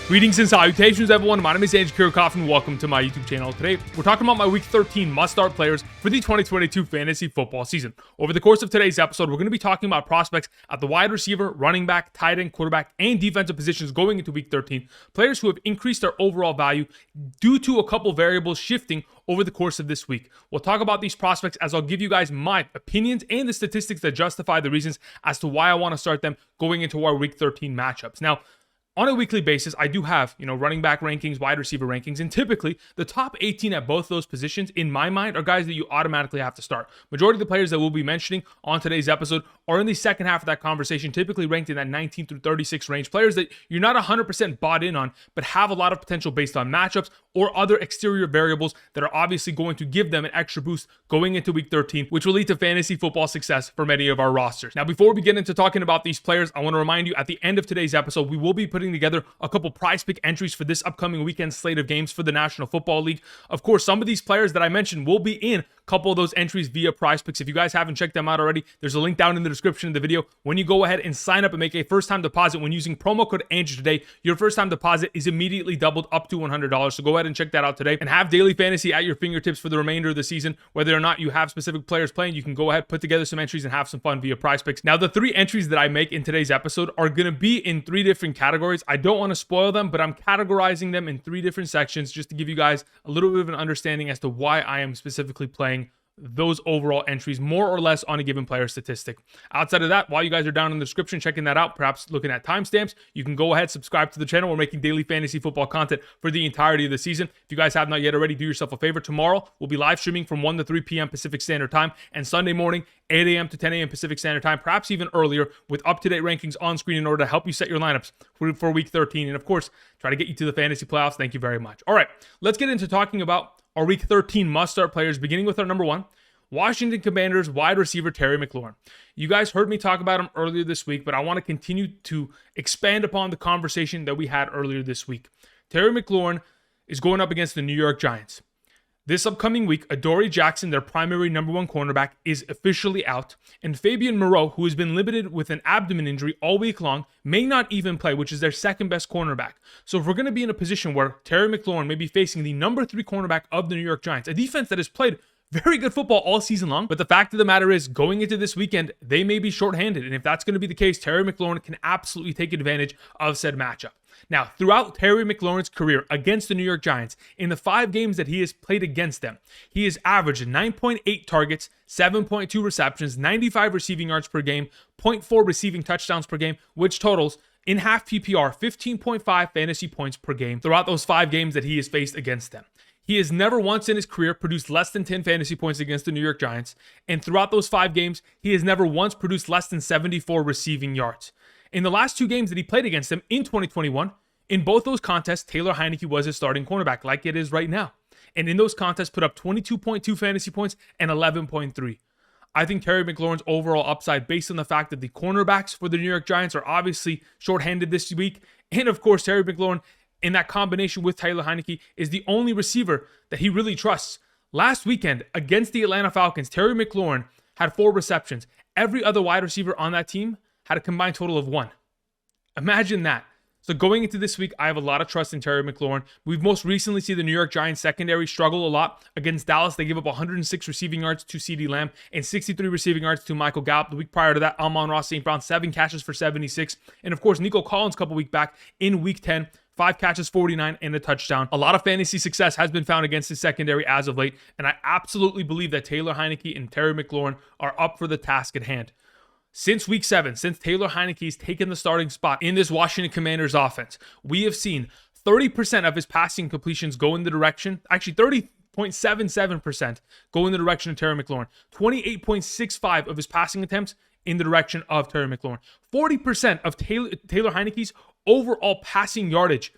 Greetings and salutations, everyone. My name is Andrew Kirchhoff, and welcome to my YouTube channel. Today, we're talking about my Week 13 must-start players for the 2022 fantasy football season. Over the course of today's episode, we're going to be talking about prospects at the wide receiver, running back, tight end, quarterback, and defensive positions going into Week 13. Players who have increased their overall value due to a couple variables shifting over the course of this week. We'll talk about these prospects as I'll give you guys my opinions and the statistics that justify the reasons as to why I want to start them going into our Week 13 matchups. Now, on a weekly basis, I do have, running back rankings, wide receiver rankings, and typically the top 18 at both those positions, in my mind, are guys that you automatically have to start. Majority of the players that we'll be mentioning on today's episode are in the second half of that conversation, typically ranked in that 19 through 36 range. Players that you're not 100% bought in on, but have a lot of potential based on matchups or other exterior variables that are obviously going to give them an extra boost going into Week 13, which will lead to fantasy football success for many of our rosters. Now, before we get into talking about these players, I want to remind you at the end of today's episode, we will be putting together a couple PrizePick entries for this upcoming weekend slate of games for the National Football League. Of course, some of these players that I mentioned will be in a couple of those entries via PrizePicks. If you guys haven't checked them out already, there's a link down in the description of the video. When you go ahead and sign up and make a first-time deposit when using promo code Andrew today, your first-time deposit is immediately doubled up to $100. So go ahead and check that out today and have daily fantasy at your fingertips for the remainder of the season. Whether or not you have specific players playing, you can go ahead, put together some entries and have some fun via PrizePicks. Now, the three entries that I make in today's episode are going to be in three different categories. I don't want to spoil them, but I'm categorizing them in three different sections just to give you guys a little bit of an understanding as to why I am specifically playing those overall entries more or less on a given player statistic. Outside of that, while you guys are down in the description checking that out, perhaps looking at timestamps, you can go ahead, subscribe to the channel. We're making daily fantasy football content for the entirety of the season. If you guys have not yet already, do yourself a favor. Tomorrow, we'll be live streaming from 1 to 3 p.m. Pacific Standard Time, and Sunday morning, 8 a.m. to 10 a.m. Pacific Standard Time, perhaps even earlier, with up-to-date rankings on screen in order to help you set your lineups for Week 13. And of course, try to get you to the fantasy playoffs. Thank you very much. All right, let's get into talking about our Week 13 must-start players, beginning with our number one, Washington Commanders wide receiver Terry McLaurin. You guys heard me talk about him earlier this week, but I want to continue to expand upon the conversation that we had earlier this week. Terry McLaurin is going up against the New York Giants. This upcoming week, Adoree Jackson, their primary number one cornerback, is officially out, and Fabian Moreau, who has been limited with an abdomen injury all week long, may not even play, which is their second best cornerback. So if we're going to be in a position where Terry McLaurin may be facing the number 3 cornerback of the New York Giants, a defense that has played very good football all season long, but the fact of the matter is, going into this weekend, they may be shorthanded, and if that's going to be the case, Terry McLaurin can absolutely take advantage of said matchup. Now, throughout Terry McLaurin's career against the New York Giants, in the 5 games that he has played against them, he has averaged 9.8 targets, 7.2 receptions, 95 receiving yards per game, 0.4 receiving touchdowns per game, which totals, in half PPR, 15.5 fantasy points per game throughout those 5 games that he has faced against them. He has never once in his career produced less than 10 fantasy points against the New York Giants, and throughout those 5 games, he has never once produced less than 74 receiving yards. In the last 2 games that he played against them in 2021, in both those contests, Taylor Heinicke was his starting cornerback, like it is right now. And in those contests, put up 22.2 fantasy points and 11.3. I think Terry McLaurin's overall upside, based on the fact that the cornerbacks for the New York Giants are obviously shorthanded this week, and of course, Terry McLaurin, in that combination with Taylor Heinicke, is the only receiver that he really trusts. Last weekend, against the Atlanta Falcons, Terry McLaurin had 4 receptions. Every other wide receiver on that team had a combined total of 1. Imagine that. So going into this week, I have a lot of trust in Terry McLaurin. We've most recently seen the New York Giants secondary struggle a lot. Against Dallas, they gave up 106 receiving yards to CeeDee Lamb and 63 receiving yards to Michael Gallup. The week prior to that, Amon-Ra St. Brown, 7 catches for 76. And of course, Nico Collins a couple weeks back in week 10, 5 catches, 49, and a touchdown. A lot of fantasy success has been found against his secondary as of late, and I absolutely believe that Taylor Heinicke and Terry McLaurin are up for the task at hand. Since week 7, since Taylor Heinicke's taken the starting spot in this Washington Commanders offense, we have seen 30% of his passing completions go in the direction, actually 30.77% go in the direction of Terry McLaurin, 28.65 of his passing attempts in the direction of Terry McLaurin. 40% of Taylor Heinicke's overall passing yardage,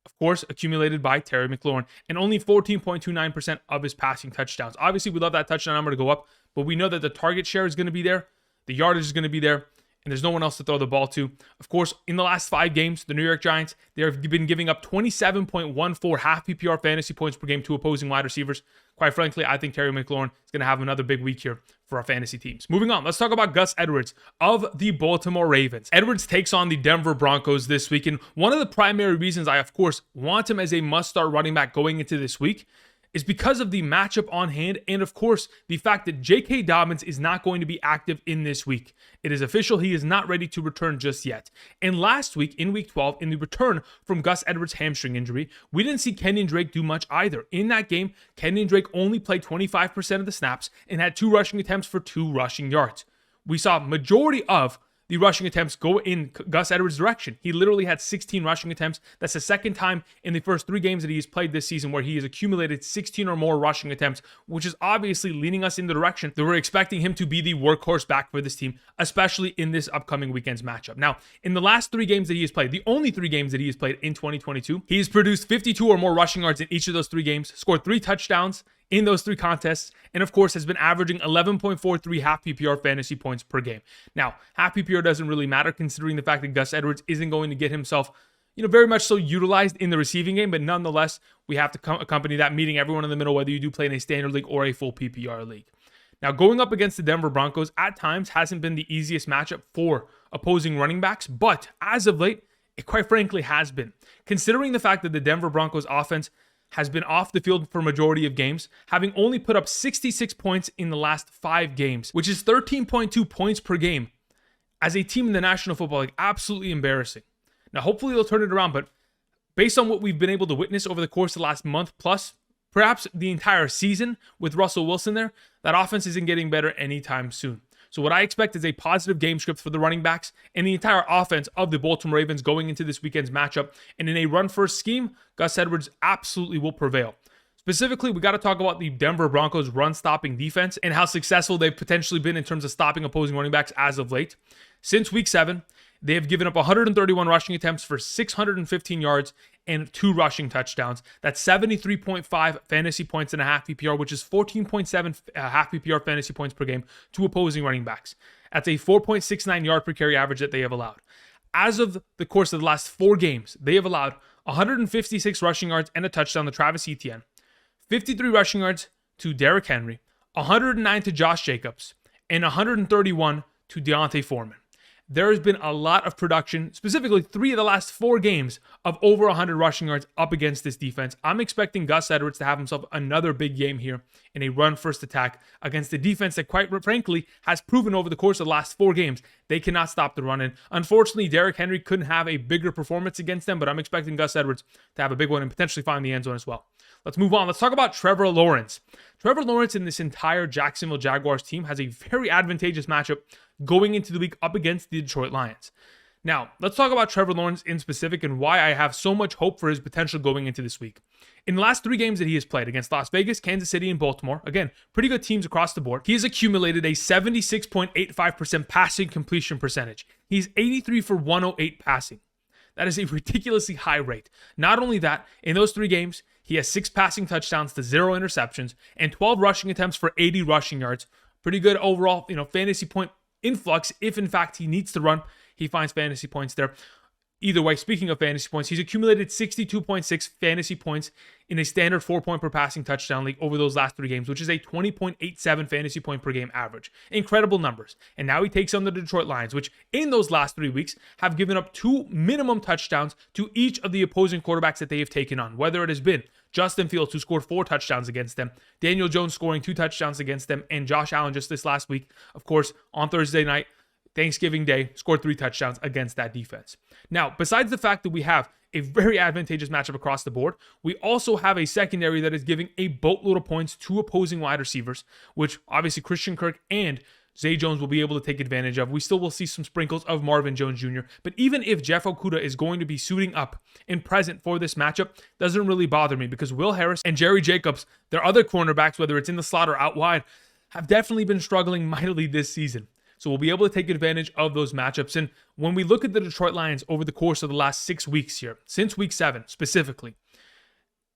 of course, accumulated by Terry McLaurin, and only 14.29% of his passing touchdowns. Obviously, we love that touchdown number to go up, but we know that the target share is going to be there, the yardage is going to be there, and there's no one else to throw the ball to. Of course, in the last 5 games, the New York Giants, they've been giving up 27.14 half PPR fantasy points per game to opposing wide receivers. Quite frankly, I think Terry McLaurin is going to have another big week here for our fantasy teams. Moving on, let's talk about Gus Edwards of the Baltimore Ravens. Edwards takes on the Denver Broncos this week, and one of the primary reasons I, of course, want him as a must-start running back going into this week is because of the matchup on hand and, of course, the fact that J.K. Dobbins is not going to be active in this week. It is official. He is not ready to return just yet. And last week, in Week 12, in the return from Gus Edwards' hamstring injury, we didn't see Kenyon Drake do much either. In that game, Kenyon Drake only played 25% of the snaps and had 2 rushing attempts for 2 rushing yards. We saw majority of the rushing attempts go in Gus Edwards' direction. He literally had 16 rushing attempts. That's the second time in the first 3 games that he has played this season where he has accumulated 16 or more rushing attempts, which is obviously leading us in the direction that we're expecting him to be the workhorse back for this team, especially in this upcoming weekend's matchup. Now, in the last 3 games that he has played, the only 3 games that he has played in 2022, he has produced 52 or more rushing yards in each of those 3 games, scored 3 touchdowns in those 3 contests, and of course has been averaging 11.43 half PPR fantasy points per game. Now, half PPR doesn't really matter considering the fact that Gus Edwards isn't going to get himself, very much so utilized in the receiving game, but nonetheless, we have to accompany that, meeting everyone in the middle, whether you do play in a standard league or a full PPR league. Now, going up against the Denver Broncos at times hasn't been the easiest matchup for opposing running backs, but as of late, it quite frankly has been. Considering the fact that the Denver Broncos offense has been off the field for majority of games, having only put up 66 points in the last 5 games, which is 13.2 points per game as a team in the National Football League. Absolutely embarrassing. Now, hopefully they'll turn it around, but based on what we've been able to witness over the course of the last month plus, perhaps the entire season with Russell Wilson there, that offense isn't getting better anytime soon. So what I expect is a positive game script for the running backs and the entire offense of the Baltimore Ravens going into this weekend's matchup. And in a run-first scheme, Gus Edwards absolutely will prevail. Specifically, we got to talk about the Denver Broncos run-stopping defense and how successful they've potentially been in terms of stopping opposing running backs as of late. Since Week 7, they have given up 131 rushing attempts for 615 yards and 2 rushing touchdowns. That's 73.5 fantasy points and a half PPR, which is 14.7 half PPR fantasy points per game to opposing running backs. That's a 4.69 yard per carry average that they have allowed. As of the course of the last 4 games, they have allowed 156 rushing yards and a touchdown to Travis Etienne, 53 rushing yards to Derrick Henry, 109 to Josh Jacobs, and 131 to Deontay Foreman. There has been a lot of production, specifically 3 of the last 4 games of over 100 rushing yards up against this defense. I'm expecting Gus Edwards to have himself another big game here in a run-first attack against a defense that, quite frankly, has proven over the course of the last 4 games they cannot stop the run. And unfortunately, Derrick Henry couldn't have a bigger performance against them, but I'm expecting Gus Edwards to have a big one and potentially find the end zone as well. Let's move on. Let's talk about Trevor Lawrence. Trevor Lawrence and this entire Jacksonville Jaguars team has a very advantageous matchup going into the week up against the Detroit Lions. Now, let's talk about Trevor Lawrence in specific and why I have so much hope for his potential going into this week. In the last 3 games that he has played against Las Vegas, Kansas City, and Baltimore, again, pretty good teams across the board, he has accumulated a 76.85% passing completion percentage. He's 83 for 108 passing. That is a ridiculously high rate. Not only that, in those 3 games, he has 6 passing touchdowns to 0 interceptions and 12 rushing attempts for 80 rushing yards. Pretty good overall, fantasy point influx. If in fact he needs to run, he finds fantasy points there. Either way, speaking of fantasy points, he's accumulated 62.6 fantasy points in a standard 4-point per passing touchdown league over those last 3 games, which is a 20.87 fantasy point per game average. Incredible numbers. And now he takes on the Detroit Lions, which in those last 3 weeks have given up 2 minimum touchdowns to each of the opposing quarterbacks that they have taken on, whether it has been Justin Fields, who scored 4 touchdowns against them, Daniel Jones scoring 2 touchdowns against them, and Josh Allen just this last week, of course, on Thursday night, Thanksgiving Day, scored 3 touchdowns against that defense. Now, besides the fact that we have a very advantageous matchup across the board, we also have a secondary that is giving a boatload of points to opposing wide receivers, which obviously Christian Kirk and Zay Jones will be able to take advantage of. We still will see some sprinkles of Marvin Jones Jr., but even if Jeff Okudah is going to be suiting up and present for this matchup, doesn't really bother me because Will Harris and Jerry Jacobs, their other cornerbacks, whether it's in the slot or out wide, have definitely been struggling mightily this season. So we'll be able to take advantage of those matchups. And when we look at the Detroit Lions over the course of the last 6 weeks here, since week 7 specifically,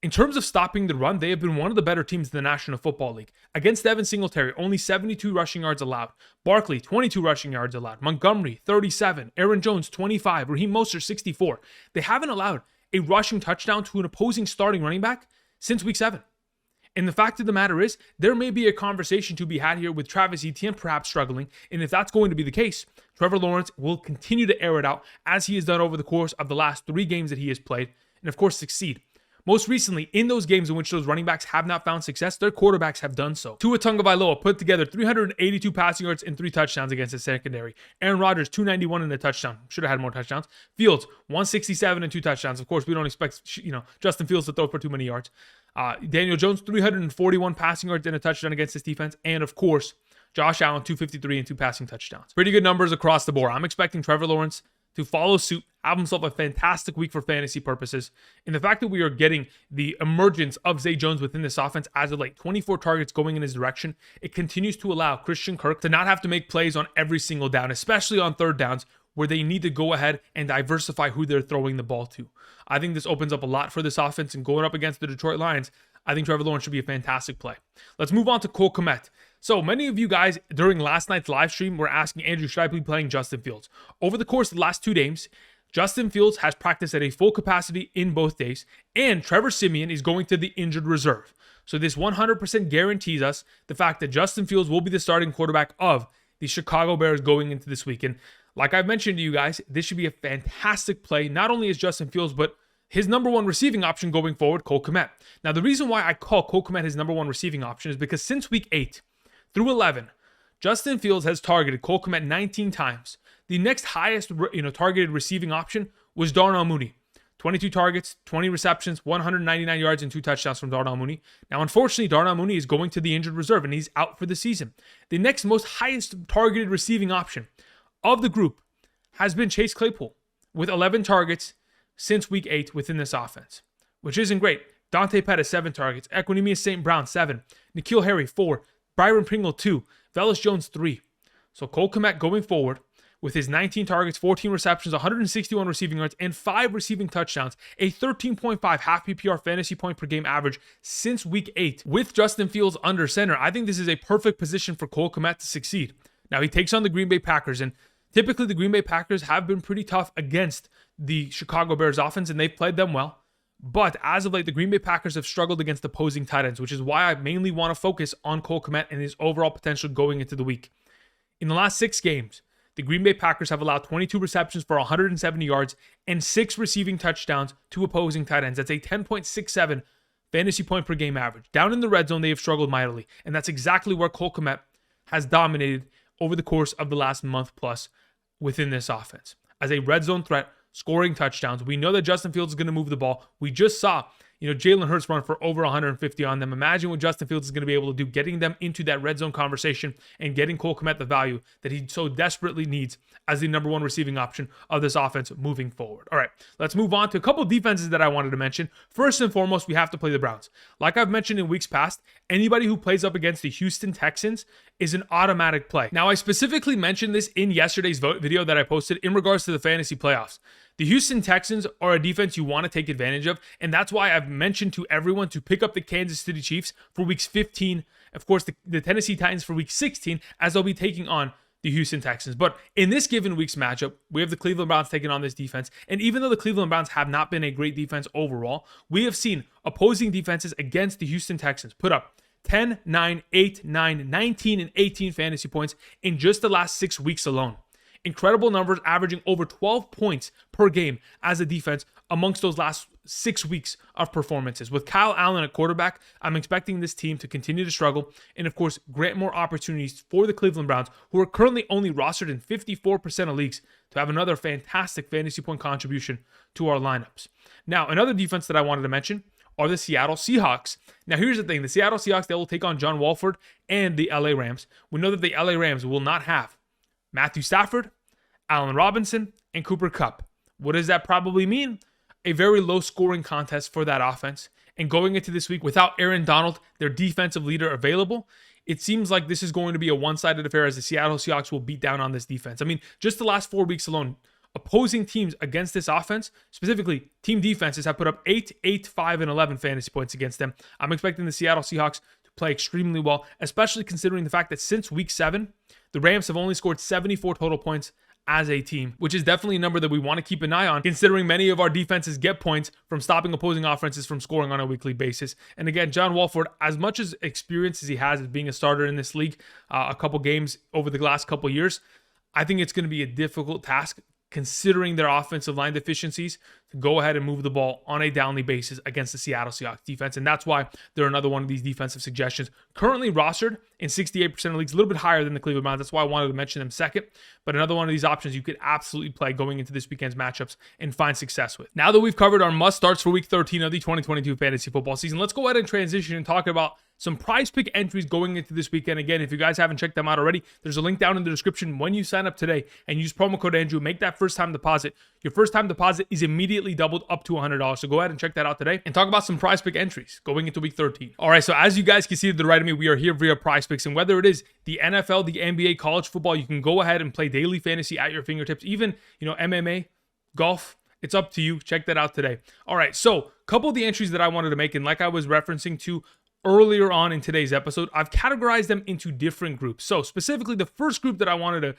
In terms of stopping the run, they have been one of the better teams in the National Football League. Against Devin Singletary, only 72 rushing yards allowed. Barkley, 22 rushing yards allowed. Montgomery, 37. Aaron Jones, 25. Raheem Mostert, 64. They haven't allowed a rushing touchdown to an opposing starting running back since week 7. And the fact of the matter is, there may be a conversation to be had here with Travis Etienne perhaps struggling. And if that's going to be the case, Trevor Lawrence will continue to air it out as he has done over the course of the last 3 games that he has played. And of course, succeed. Most recently, in those games in which those running backs have not found success, their quarterbacks have done so. Tua Tagovailoa put together 382 passing yards and 3 touchdowns against the secondary. Aaron Rodgers, 291 and a touchdown. Should have had more touchdowns. Fields, 167 and 2 touchdowns. Of course, we don't expect Justin Fields to throw for too many yards. Daniel Jones, 341 passing yards and a touchdown against this defense. And of course, Josh Allen, 253 and 2 passing touchdowns. Pretty good numbers across the board. I'm expecting Trevor Lawrence to follow suit, have himself a fantastic week for fantasy purposes. And the fact that we are getting the emergence of Zay Jones within this offense as of late, 24 targets going in his direction, it continues to allow Christian Kirk to not have to make plays on every single down, especially on third downs, where they need to go ahead and diversify who they're throwing the ball to. I think this opens up a lot for this offense, and going up against the Detroit Lions, I think Trevor Lawrence should be a fantastic play. Let's move on to Cole Kmet. So many of you guys during last night's live stream were asking, Andrew, should I be playing Justin Fields? Over the course of the last 2 games, Justin Fields has practiced at a full capacity in both days, and Trevor Siemian is going to the injured reserve. So this 100% guarantees us the fact that Justin Fields will be the starting quarterback of the Chicago Bears going into this week. And like I've mentioned to you guys, this should be a fantastic play. Not only is Justin Fields, but his number 1 receiving option going forward, Cole Kmet. Now, the reason why I call Cole Kmet his number 1 receiving option is because since week 8 through 11, Justin Fields has targeted Cole Kmet 19 times. The next highest targeted receiving option was Darnell Mooney. 22 targets, 20 receptions, 199 yards, and 2 touchdowns from Darnell Mooney. Now, unfortunately, Darnell Mooney is going to the injured reserve, and he's out for the season. The next most highest targeted receiving option of the group has been Chase Claypool with 11 targets since week 8 within this offense, which isn't great. Dante Pettis, 7 targets. Equanimeous St. Brown, 7. N'Keal Harry, 4. Byron Pringle, 2. Velus Jones, 3. So Cole Kmet going forward with his 19 targets, 14 receptions, 161 receiving yards, and 5 receiving touchdowns, a 13.5 half PPR fantasy point per game average since week 8. With Justin Fields under center, I think this is a perfect position for Cole Kmet to succeed. Now, he takes on the Green Bay Packers, and typically the Green Bay Packers have been pretty tough against the Chicago Bears offense, and they've played them well. But as of late, the Green Bay Packers have struggled against opposing tight ends, which is why I mainly want to focus on Cole Kmet and his overall potential going into the week. In the last 6 games, the Green Bay Packers have allowed 22 receptions for 170 yards and 6 receiving touchdowns to opposing tight ends. That's a 10.67 fantasy point per game average. Down in the red zone, they have struggled mightily, and that's exactly where Cole Kmet has dominated over the course of the last month plus within this offense. As a red zone threat, scoring touchdowns. We know that Justin Fields is going to move the ball. We just saw, Jalen Hurts run for over 150 on them. Imagine what Justin Fields is going to be able to do, getting them into that red zone conversation and getting Cole Kmet the value that he so desperately needs as the number 1 receiving option of this offense moving forward. All right, let's move on to a couple of defenses that I wanted to mention. First and foremost, we have to play the Browns. Like I've mentioned in weeks past, anybody who plays up against the Houston Texans is an automatic play. Now, I specifically mentioned this in yesterday's video that I posted in regards to the fantasy playoffs. The Houston Texans are a defense you want to take advantage of, and that's why I've mentioned to everyone to pick up the Kansas City Chiefs for weeks 15, of course, the Tennessee Titans for week 16, as they'll be taking on the Houston Texans. But in this given week's matchup, we have the Cleveland Browns taking on this defense, and even though the Cleveland Browns have not been a great defense overall, we have seen opposing defenses against the Houston Texans put up 10, 9, 8, 9, 19, and 18 fantasy points in just the last 6 weeks alone. Incredible numbers, averaging over 12 points per game as a defense amongst those last 6 weeks of performances. With Kyle Allen at quarterback, I'm expecting this team to continue to struggle and, of course, grant more opportunities for the Cleveland Browns, who are currently only rostered in 54% of leagues, to have another fantastic fantasy point contribution to our lineups. Now, another defense that I wanted to mention are the Seattle Seahawks. Now, here's the thing. The Seattle Seahawks, they will take on John Wolford and the LA Rams. We know that the LA Rams will not have Matthew Stafford, Allen Robinson, and Cooper Kupp. What does that probably mean? A very low-scoring contest for that offense. And going into this week without Aaron Donald, their defensive leader, available, it seems like this is going to be a one-sided affair as the Seattle Seahawks will beat down on this defense. I mean, just the last 4 weeks alone, opposing teams against this offense, specifically team defenses, have put up 8, 8, 5, and 11 fantasy points against them. I'm expecting the Seattle Seahawks to play extremely well, especially considering the fact that since week 7, the Rams have only scored 74 total points as a team, which is definitely a number that we want to keep an eye on, considering many of our defenses get points from stopping opposing offenses from scoring on a weekly basis. And again, John Wolford, as much as experience as he has as being a starter in this league, a couple games over the last couple years, I think it's going to be a difficult task, considering their offensive line deficiencies, to go ahead and move the ball on a downly basis against the Seattle Seahawks defense. And that's why they're another one of these defensive suggestions. Currently rostered in 68% of leagues, a little bit higher than the Cleveland Browns. That's why I wanted to mention them second. But another one of these options you could absolutely play going into this weekend's matchups and find success with. Now that we've covered our must-starts for Week 13 of the 2022 fantasy football season, let's go ahead and transition and talk about some PrizePick entries going into this weekend. Again, if you guys haven't checked them out already, there's a link down in the description. When you sign up today and use promo code Andrew, make that first-time deposit. Your first-time deposit is immediately doubled up to $100. So go ahead and check that out today and talk about some PrizePick entries going into Week 13. All right, so as you guys can see to the right of me, we are here via PrizePicks, and whether it is the NFL, the NBA, college football, you can go ahead and play daily fantasy at your fingertips. Even, MMA, golf, it's up to you. Check that out today. All right, so a couple of the entries that I wanted to make, and like I was referencing to earlier on in today's episode, I've categorized them into different groups. So specifically, the first group that I wanted to,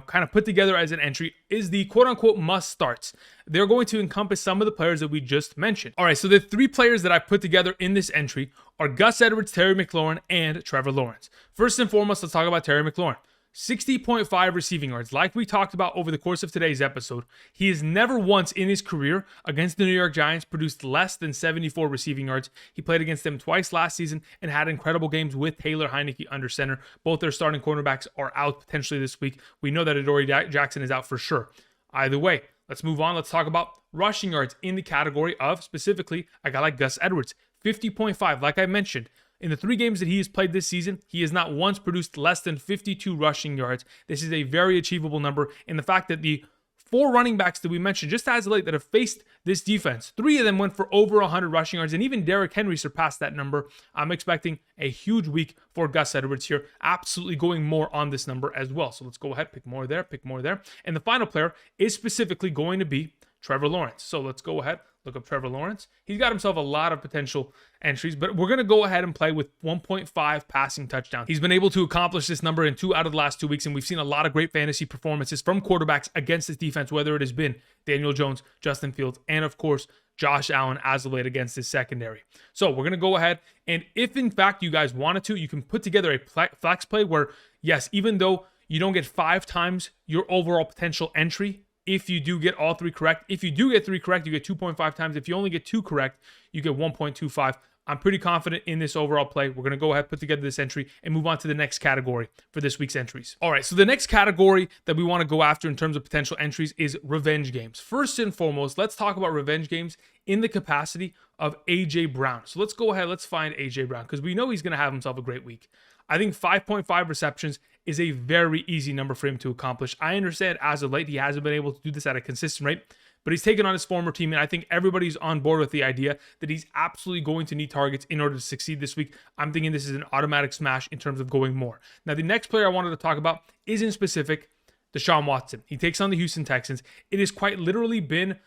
kind of put together as an entry is the quote-unquote must-starts. They're going to encompass some of the players that we just mentioned. All right, so the 3 players that I put together in this entry are Gus Edwards, Terry McLaurin, and Trevor Lawrence. First and foremost, let's talk about Terry McLaurin. 60.5 receiving yards. Like we talked about over the course of today's episode, he has never once in his career against the New York Giants produced less than 74 receiving yards. He played against them twice last season and had incredible games with Taylor Heineke under center. Both their starting cornerbacks are out potentially this week. We know that Adoree Jackson is out for sure. Either way, let's move on. Let's talk about rushing yards in the category of specifically a guy like Gus Edwards. 50.5, like I mentioned. In the 3 games that he has played this season, he has not once produced less than 52 rushing yards. This is a very achievable number. And the fact that the 4 running backs that we mentioned just as of late that have faced this defense, 3 of them went for over 100 rushing yards, and even Derrick Henry surpassed that number. I'm expecting a huge week for Gus Edwards here, absolutely going more on this number as well. So let's go ahead, pick more there. And the final player is specifically going to be Trevor Lawrence. So let's go ahead, look up Trevor Lawrence. He's got himself a lot of potential entries, but we're going to go ahead and play with 1.5 passing touchdowns. He's been able to accomplish this number in 2 out of the last 2 weeks, and we've seen a lot of great fantasy performances from quarterbacks against this defense, whether it has been Daniel Jones, Justin Fields, and of course, Josh Allen as of late against his secondary. So we're going to go ahead, and if in fact you guys wanted to, you can put together a flex play where, yes, even though you don't get 5 times your overall potential entry, if you do get all 3 correct. If you do get 3 correct, you get 2.5 times. If you only get 2 correct, you get 1.25. I'm pretty confident in this overall play. We're going to go ahead, put together this entry, and move on to the next category for this week's entries. All right, so the next category that we want to go after in terms of potential entries is revenge games. First and foremost, let's talk about revenge games in the capacity of A.J. Brown. So let's go ahead, let's find A.J. Brown, because we know he's going to have himself a great week. I think 5.5 receptions is a very easy number for him to accomplish. I understand as of late, he hasn't been able to do this at a consistent rate, but he's taken on his former team, and I think everybody's on board with the idea that he's absolutely going to need targets in order to succeed this week. I'm thinking this is an automatic smash in terms of going more. Now, the next player I wanted to talk about is in specific Deshaun Watson. He takes on the Houston Texans. It has quite literally been,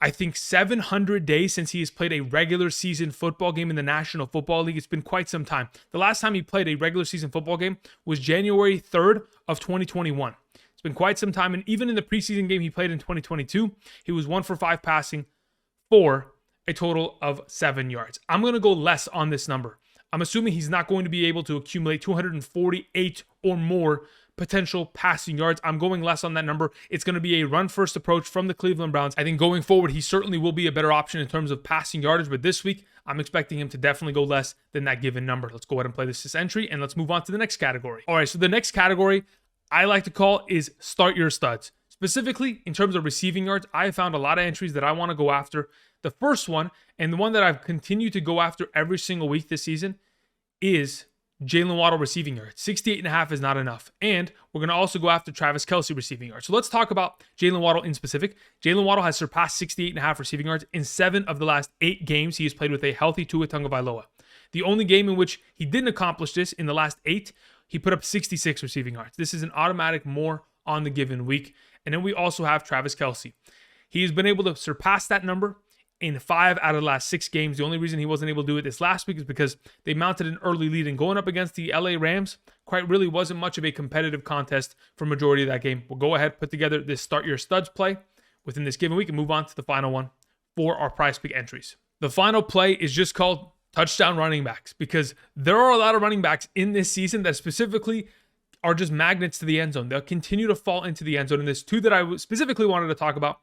I think, 700 days since he has played a regular season football game in the National Football League. It's been quite some time. The last time he played a regular season football game was January 3rd of 2021. It's been quite some time, and even in the preseason game he played in 2022, he was 1 for 5 passing for a total of 7 yards. I'm going to go less on this number. I'm assuming he's not going to be able to accumulate 248 or more potential passing yards. I'm going less on that number. It's going to be a run-first approach from the Cleveland Browns. I think going forward, he certainly will be a better option in terms of passing yardage, but this week, I'm expecting him to definitely go less than that given number. Let's go ahead and play this entry, and let's move on to the next category. All right, so the next category I like to call is start your studs. Specifically, in terms of receiving yards, I have found a lot of entries that I want to go after. The first one, and the one that I've continued to go after every single week this season, is Jalen Waddle receiving yards. 68.5 is not enough. And we're going to also go after Travis Kelce receiving yards. So let's talk about Jalen Waddle in specific. Jalen Waddle has surpassed 68.5 receiving yards in 7 of the last 8 games he has played with a healthy Tua Tagovailoa. The only game in which he didn't accomplish this in the last 8, he put up 66 receiving yards. This is an automatic more on the given week. And then we also have Travis Kelce. He's been able to surpass that number in 5 out of the last 6 games. The only reason he wasn't able to do it this last week is because they mounted an early lead, and going up against the LA Rams quite really wasn't much of a competitive contest for majority of that game. We'll go ahead, put together this start your studs play within this given week and move on to the final one for our PrizePick entries. The final play is just called touchdown running backs, because there are a lot of running backs in this season that specifically are just magnets to the end zone. They'll continue to fall into the end zone. And there's 2 that I specifically wanted to talk about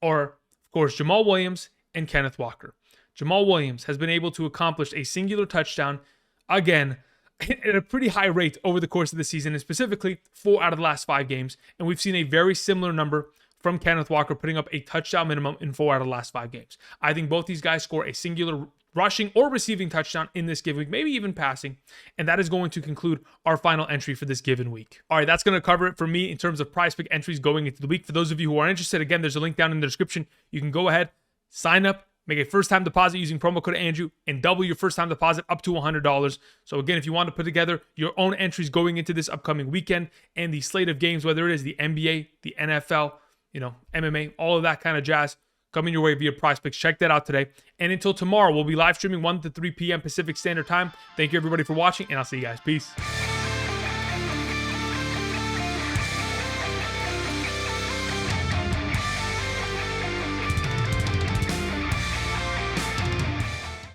are, of course, Jamal Williams and Kenneth Walker. Jamal Williams has been able to accomplish a singular touchdown, again, at a pretty high rate over the course of the season, and specifically 4 out of the last 5 games. And we've seen a very similar number from Kenneth Walker, putting up a touchdown minimum in 4 out of the last 5 games. I think both these guys score a singular rushing or receiving touchdown in this given week, maybe even passing. And that is going to conclude our final entry for this given week. All right, that's going to cover it for me in terms of PrizePick entries going into the week. For those of you who are interested, again, there's a link down in the description. You can go ahead, sign up, make a first-time deposit using promo code Andrew, and double your first-time deposit up to $100. So again, if you want to put together your own entries going into this upcoming weekend and the slate of games, whether it is the NBA, the NFL, MMA, all of that kind of jazz, coming your way via PrizePicks. Check that out today. And until tomorrow, we'll be live streaming 1 to 3 p.m. Pacific Standard Time. Thank you, everybody, for watching, and I'll see you guys. Peace.